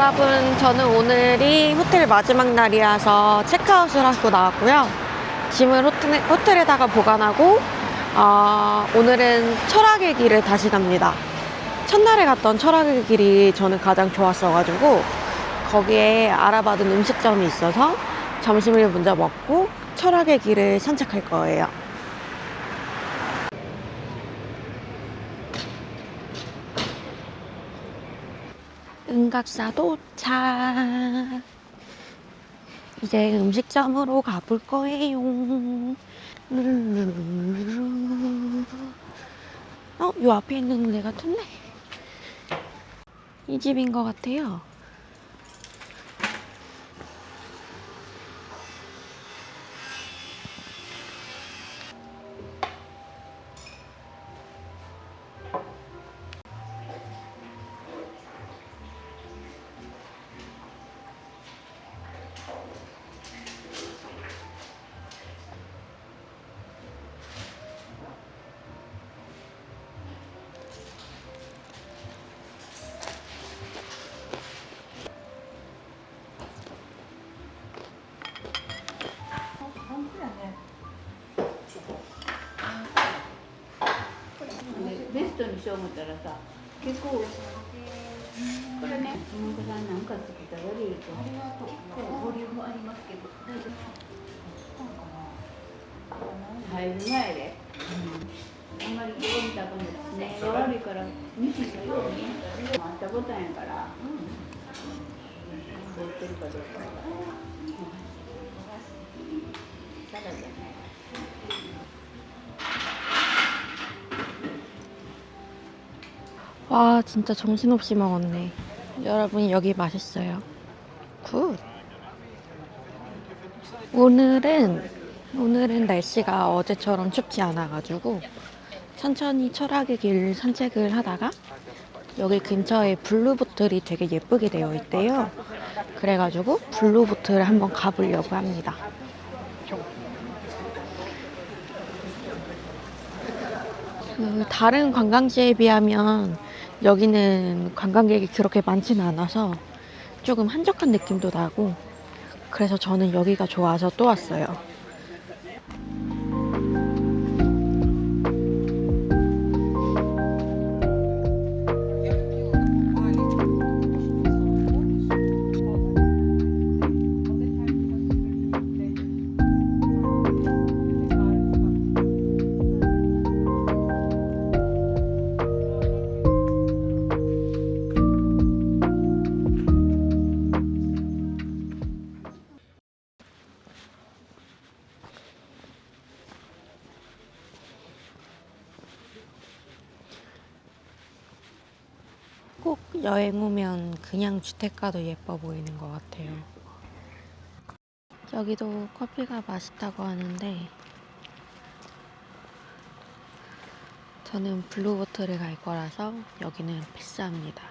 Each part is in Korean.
여러분, 저는 오늘이 호텔 마지막 날이라서 체크아웃을 하고 나왔고요. 짐을 호텔에다가 보관하고 오늘은 철학의 길을 다시 갑니다. 첫날에 갔던 철학의 길이 저는 가장 좋았어가지고 거기에 알아봤던 음식점이 있어서 점심을 먼저 먹고 철학의 길을 산책할 거예요. 은각사 도착. 이제 음식점으로 가볼 거예요. 요 앞에 있는 데 같은데? 이 집인 것 같아요.ベストにしよう思ったらさ、結構これね、妹さんなんか作ったら悪いと。ありがとう。結構ボリュームありますけど。大丈夫。入る前で。あんまりここ見たらね、悪いからミシンのようにあったボタンやから。持ってるかどうか。サラダね。 와, 진짜 정신없이 먹었네. 여러분, 여기 맛있어요. 굿. 오늘은 날씨가 어제처럼 춥지 않아가지고 천천히 철학의 길 산책을 하다가 여기 근처에 블루보틀이 되게 예쁘게 되어 있대요. 그래가지고 블루보틀을 한번 가보려고 합니다. 다른 관광지에 비하면 여기는 관광객이 그렇게 많지는 않아서 조금 한적한 느낌도 나고, 그래서 저는 여기가 좋아서 또 왔어요. 꼭 여행 오면 그냥 주택가도 예뻐 보이는 것 같아요. 여기도 커피가 맛있다고 하는데 저는 블루보틀을 갈 거라서 여기는 패스합니다.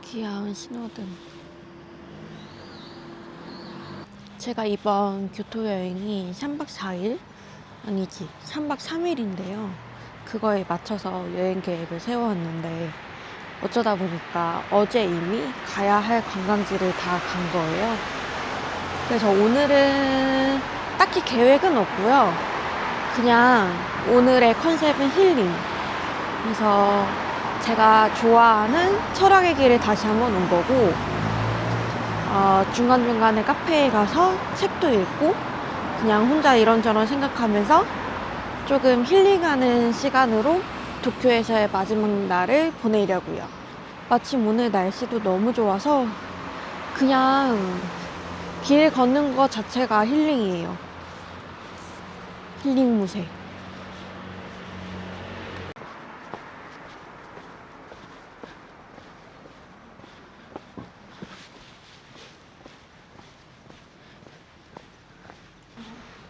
귀여운 신호등. 제가 이번 교토 여행이 3박 4일? 아니지, 3박 3일인데요. 그거에 맞춰서 여행 계획을 세웠는데 어쩌다 보니까 어제 이미 가야 할 관광지를 다 간 거예요. 그래서 오늘은 딱히 계획은 없고요. 그냥 오늘의 컨셉은 힐링. 그래서 제가 좋아하는 철학의 길에 다시 한번 온 거고, 중간중간에 카페에 가서 책도 읽고 그냥 혼자 이런저런 생각하면서 조금 힐링하는 시간으로 도쿄에서의 마지막 날을 보내려고요. 마침 오늘 날씨도 너무 좋아서 그냥 길 걷는 것 자체가 힐링이에요. 힐링 무새.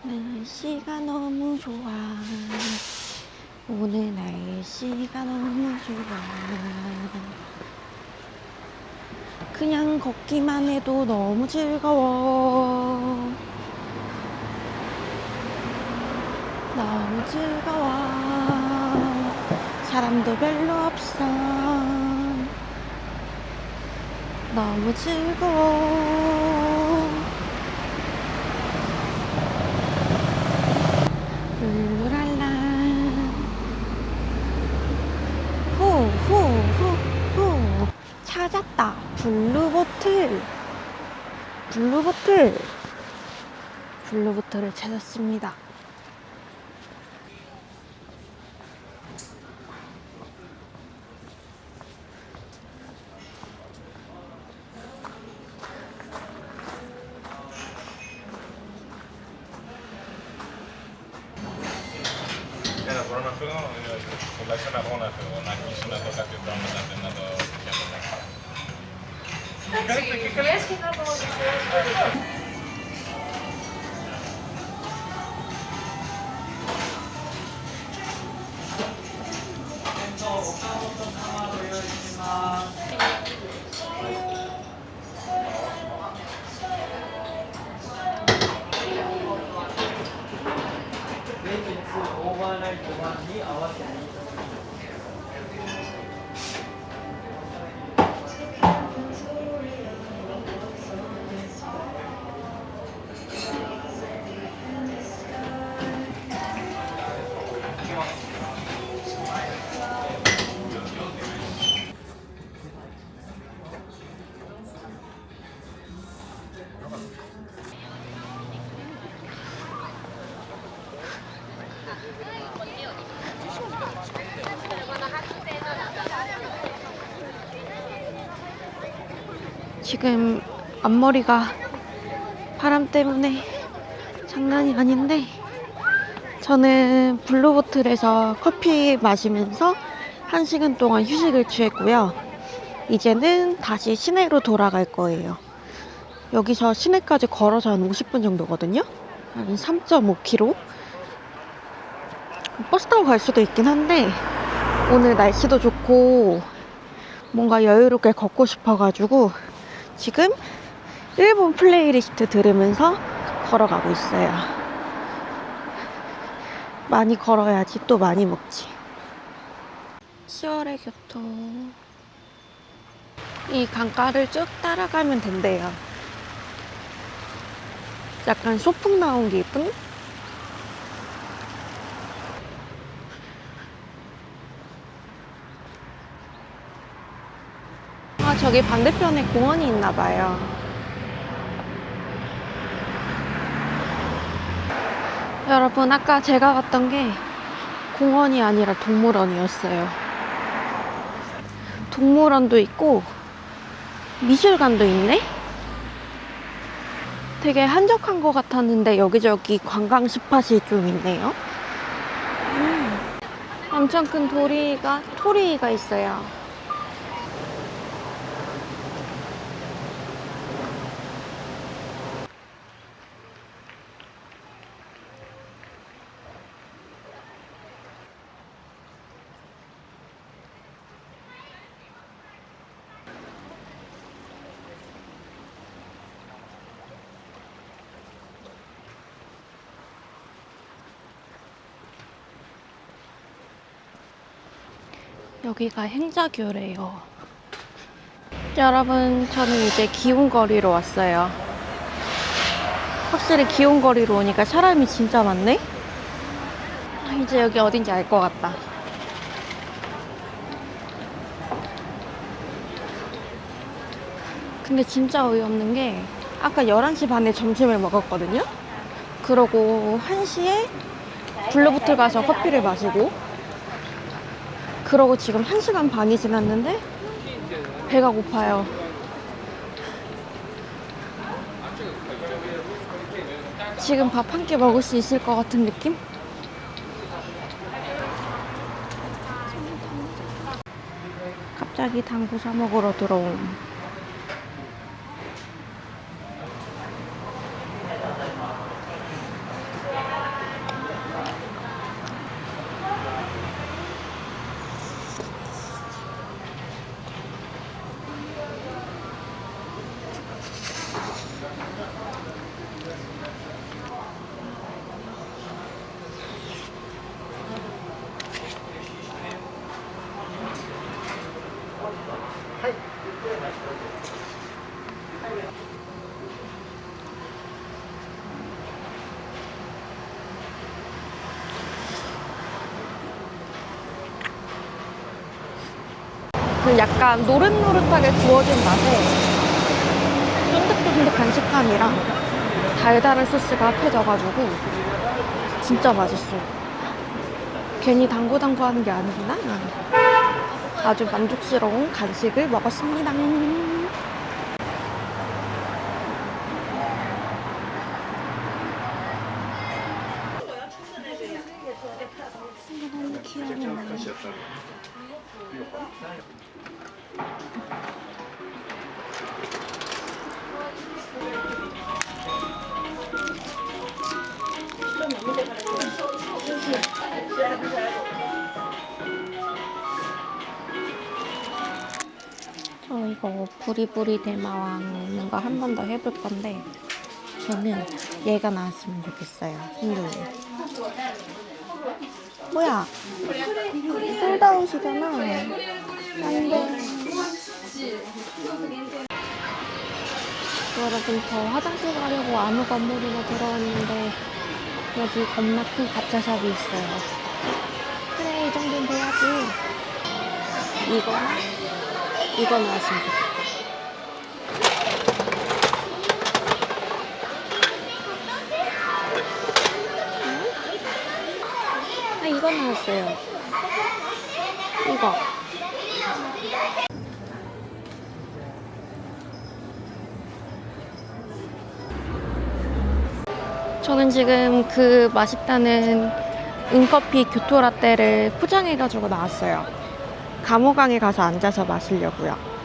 날씨가 너무 좋아. 오늘 날씨가 너무 좋아. 그냥 걷기만 해도 너무 즐거워. 너무 즐거워. 사람도 별로 없어. 너무 즐거워. 룰루랄라. 후후후후. 찾았다. 블루보틀. 블루보틀. 블루보틀을 찾았습니다. Era por una fuga, la escena con una fuga, una piscina toca que estamos haciendo 지금 앞머리가 바람 때문에 장난이 아닌데, 저는 블루보틀에서 커피 마시면서 1시간 동안 휴식을 취했고요. 이제는 다시 시내로 돌아갈 거예요. 여기서 시내까지 걸어서 한 50분 정도거든요. 한 3.5km. 버스 타고 갈 수도 있긴 한데, 오늘 날씨도 좋고 뭔가 여유롭게 걷고 싶어가지고 지금 일본 플레이리스트 들으면서 걸어가고 있어요. 많이 걸어야지 또 많이 먹지. 10월의 교토. 이 강가를 쭉 따라가면 된대요. 약간 소풍 나온 기분? 아, 저기 반대편에 공원이 있나 봐요. 여러분, 아까 제가 갔던 게 공원이 아니라 동물원이었어요. 동물원도 있고 미술관도 있네? 되게 한적한 것 같았는데 여기저기 관광 스팟이 좀 있네요. 엄청 큰 토리가 있어요. 여기가 행자교래요. 여러분, 저는 이제 기온거리로 왔어요. 확실히 기온거리로 오니까 사람이 진짜 많네? 이제 여기 어딘지 알 것 같다. 근데 진짜 어이없는 게 아까 11시 반에 점심을 먹었거든요? 그러고 1시에 블루보틀 가서 커피를 마시고, 그러고 지금 1시간 반이 지났는데 배가 고파요. 지금 밥 한 끼 먹을 수 있을 것 같은 느낌? 갑자기 당구 사 먹으러 들어옴. 그 약간 노릇노릇하게 구워진 맛에 쫀득쫀득한 식감이랑 달달한 소스가 합해져가지고 진짜 맛있어요. 괜히 당구당구 하는 게 아니구나. 아주 만족스러운 간식을 먹었습니다. 너무 귀여워. 저 이거 부리부리 대마왕 먹는 거 한 번 더 해볼 건데 저는 얘가 나왔으면 좋겠어요. 흰돌. 뭐야? 솔드아웃이잖아. 안 돼. 여러분, 저 화장실 가려고 아무 건물이나 들어왔는데 여기 겁나 큰 가짜 샵이 있어요. 그래, 이 정도는 돼야지. 이거 나왔으면 좋겠다. 아, 이거 나왔어요. 이거. 저는 지금 그 맛있다는 은커피 교토라떼를 포장해가지고 나왔어요. 감호강에 가서 앉아서 마시려고요.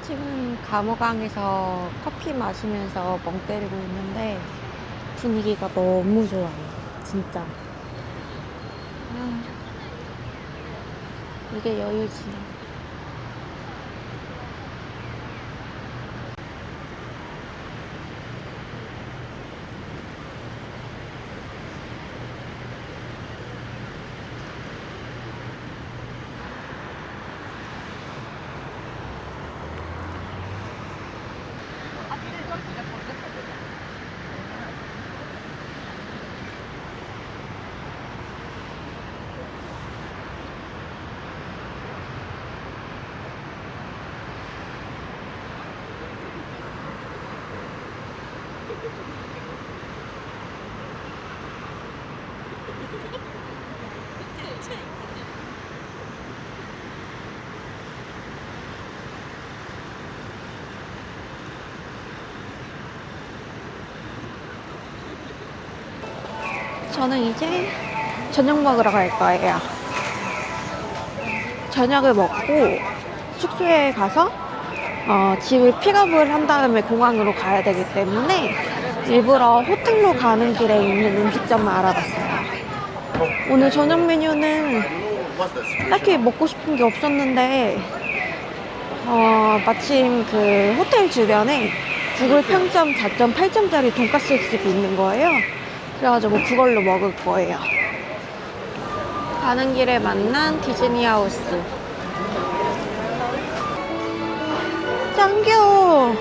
지금 감호강에서 커피 마시면서 멍 때리고 있는데 분위기가 너무 좋아요. 진짜. 이게 여유지. 저는 이제 저녁 먹으러 갈 거예요. 저녁을 먹고 숙소에 가서 집을 픽업을 한 다음에 공항으로 가야 되기 때문에 일부러 호텔로 가는 길에 있는 음식점을 알아봤어요. 오늘 저녁 메뉴는 딱히 먹고 싶은 게 없었는데 마침 그 호텔 주변에 구글 평점 4.8점짜리 돈가스 집이 있는 거예요. 그래가지고 그걸로 먹을 거예요. 가는 길에 만난 디즈니 하우스. 짱 귀여워.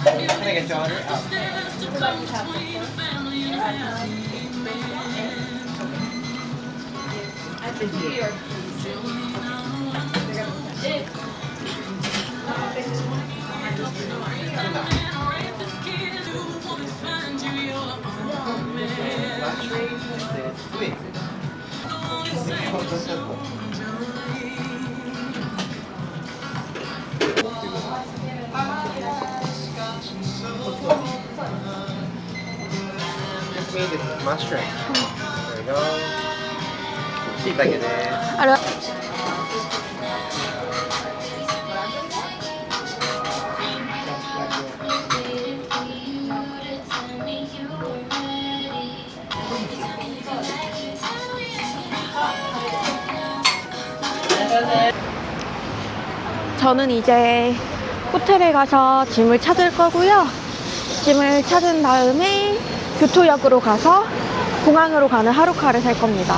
Can I get your order? change it to mushroom. There we go. 椎茸です。あれ저는 이제 호텔에 가서 짐을 찾을 거고요. 짐을 찾은 다음에 교토역으로 가서 공항으로 가는 하루카를 살 겁니다.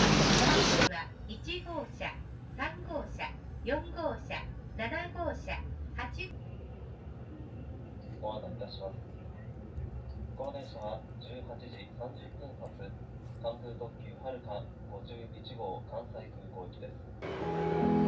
1号車、3号車、4号車、7号車、8ご案内いたします。この電車は18時30分発関空特急はるか51号関西空港行きです。